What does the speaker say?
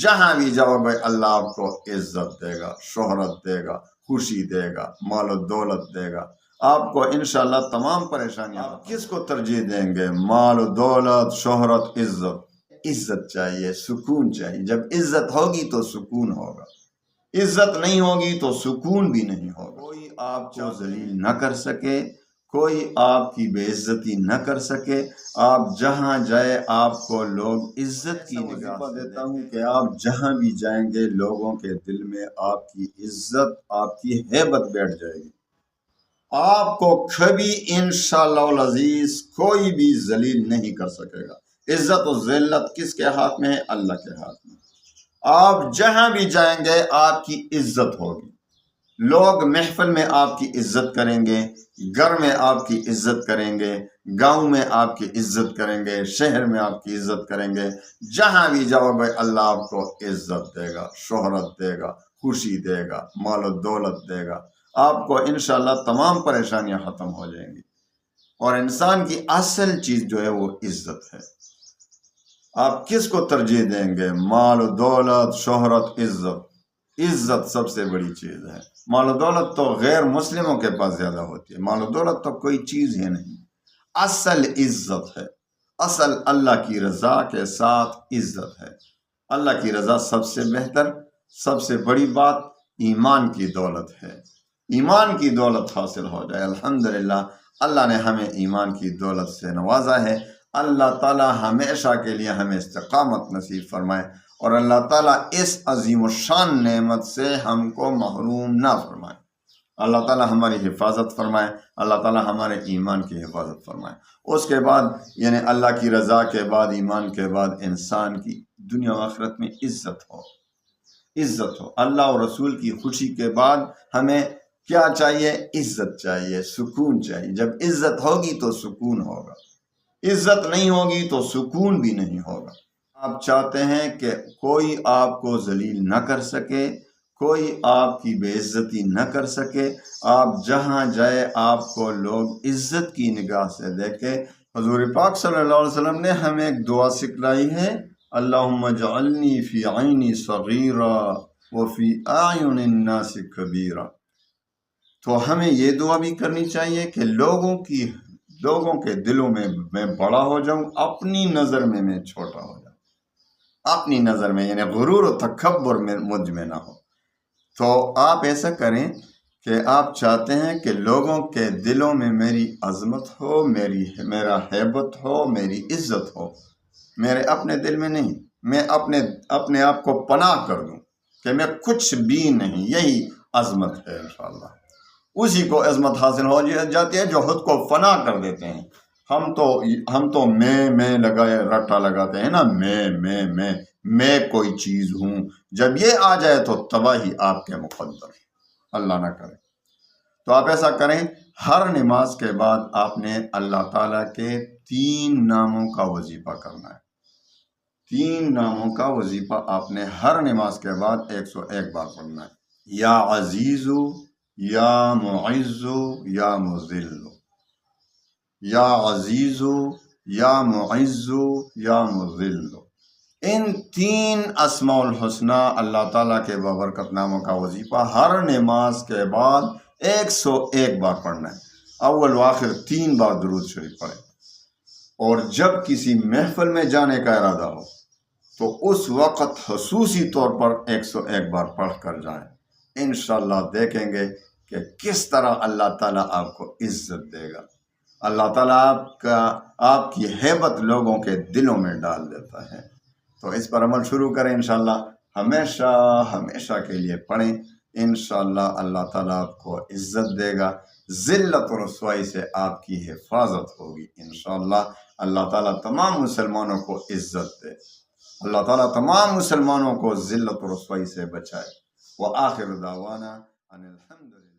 جہاں بھی جاؤ گے اللہ آپ کو عزت دے گا، شہرت دے گا، خوشی دے گا، مال و دولت دے گا آپ کو انشاءاللہ۔ تمام پریشانیاں آپ کس کو ترجیح دیں گے؟ مال و دولت، شہرت، عزت؟ عزت چاہیے، سکون چاہیے۔ جب عزت ہوگی تو سکون ہوگا، عزت نہیں ہوگی تو سکون بھی نہیں ہوگا۔ کوئی آپ کو ذلیل نہ کر سکے، کوئی آپ کی بے عزتی نہ کر سکے۔ آپ جہاں جائے آپ کو لوگ عزت کی نگاہ سے دیتا ہوں کہ آپ جہاں بھی جائیں گے لوگوں کے دل میں آپ کی عزت، آپ کی ہیبت بیٹھ جائے گی۔ آپ کو کبھی انشاءاللہ العزیز کوئی بھی ذلیل نہیں کر سکے گا۔ عزت و ذلت کس کے ہاتھ میں ہے؟ اللہ کے ہاتھ میں۔ آپ جہاں بھی جائیں گے آپ کی عزت ہوگی، لوگ محفل میں آپ کی عزت کریں گے، گھر میں آپ کی عزت کریں گے، گاؤں میں آپ کی عزت کریں گے، شہر میں آپ کی عزت کریں گے۔ جہاں بھی جاؤ گے اللہ آپ کو عزت دے گا، شہرت دے گا، خوشی دے گا، مال و دولت دے گا آپ کو انشاءاللہ۔ تمام پریشانیاں ختم ہو جائیں گی، اور انسان کی اصل چیز جو ہے وہ عزت ہے۔ آپ کس کو ترجیح دیں گے؟ مال و دولت، شہرت، عزت؟ عزت سب سے بڑی چیز ہے۔ مال و دولت تو غیر مسلموں کے پاس زیادہ ہوتی ہے، مال و دولت تو کوئی چیز ہی نہیں۔ اصل عزت ہے، اصل اللہ کی رضا کے ساتھ عزت ہے۔ اللہ کی رضا سب سے بہتر، سب سے بڑی بات ایمان کی دولت ہے۔ ایمان کی دولت حاصل ہو جائے، الحمدللہ اللہ نے ہمیں ایمان کی دولت سے نوازا ہے۔ اللہ تعالیٰ ہمیشہ کے لیے ہمیں استقامت نصیب فرمائے، اور اللہ تعالیٰ اس عظیم الشان نعمت سے ہم کو محروم نہ فرمائے۔ اللہ تعالیٰ ہماری حفاظت فرمائے، اللہ تعالیٰ ہمارے ایمان کی حفاظت فرمائے۔ اس کے بعد یعنی اللہ کی رضا کے بعد، ایمان کے بعد انسان کی دنیا و آخرت میں عزت ہو، عزت ہو۔ اللہ اور رسول کی خوشی کے بعد ہمیں کیا چاہیے؟ عزت چاہیے، سکون چاہیے۔ جب عزت ہوگی تو سکون ہوگا، عزت نہیں ہوگی تو سکون بھی نہیں ہوگا۔ آپ چاہتے ہیں کہ کوئی آپ کو ذلیل نہ کر سکے، کوئی آپ کی بے عزتی نہ کر سکے۔ آپ جہاں جائے آپ کو لوگ عزت کی نگاہ سے دیکھیں۔ حضور پاک صلی اللہ علیہ وسلم نے ہمیں ایک دعا سکھلائی ہے، اللہم اجعلنی فی عینی صغیرا وفی اعین الناس کبیرا۔ تو ہمیں یہ دعا بھی کرنی چاہیے کہ لوگوں کے دلوں میں بڑا ہو جاؤں، اپنی نظر میں چھوٹا ہو جاؤں، اپنی نظر میں، یعنی غرور و تکبر میں مجھ میں نہ ہو۔ تو آپ ایسا کریں کہ آپ چاہتے ہیں کہ لوگوں کے دلوں میں میری عظمت ہو، میرا ہیبت ہو، میری عزت ہو، میرے اپنے دل میں نہیں۔ میں اپنے آپ کو پناہ کر دوں کہ میں کچھ بھی نہیں، یہی عظمت ہے انشاءاللہ۔ اسی کو عظمت حاصل ہو جاتی ہے جو خود کو فنا کر دیتے ہیں۔ ہم تو میں لگائے رٹا لگاتے ہیں نا، میں کوئی چیز ہوں۔ جب یہ آ جائے تو تباہی آپ کے مقدر، اللہ نہ کرے۔ تو آپ ایسا کریں، ہر نماز کے بعد آپ نے اللہ تعالیٰ کے 3 ناموں کا وظیفہ کرنا ہے۔ 3 ناموں کا وظیفہ آپ نے ہر نماز کے بعد 101 بار پڑھنا ہے۔ یا عزیزو، یا معزو، یا مذل، یا عزیزو، یا معزو، یا مذل۔ ان 3 اسماء الحسنہ اللہ تعالیٰ کے بابرکت ناموں کا وظیفہ ہر نماز کے بعد 101 بار پڑھنا ہے۔ اول و آخر 3 بار درود شریف پڑھیں، اور جب کسی محفل میں جانے کا ارادہ ہو تو اس وقت خصوصی طور پر 101 بار پڑھ کر جائیں۔ انشاءاللہ دیکھیں گے کہ کس طرح اللہ تعالیٰ آپ کو عزت دے گا۔ اللہ تعالیٰ آپ کی ہیبت لوگوں کے دلوں میں ڈال دیتا ہے۔ تو اس پر عمل شروع کریں انشاءاللہ، ہمیشہ کے لیے پڑھیں۔ انشاءاللہ اللہ تعالیٰ آپ کو عزت دے گا، ذلت و رسوائی سے آپ کی حفاظت ہوگی انشاءاللہ۔ اللہ تعالیٰ تمام مسلمانوں کو عزت دے، اللہ تعالیٰ تمام مسلمانوں کو ذلت و رسوائی سے بچائے۔ وآخر دعوانا ان الحمدللہ۔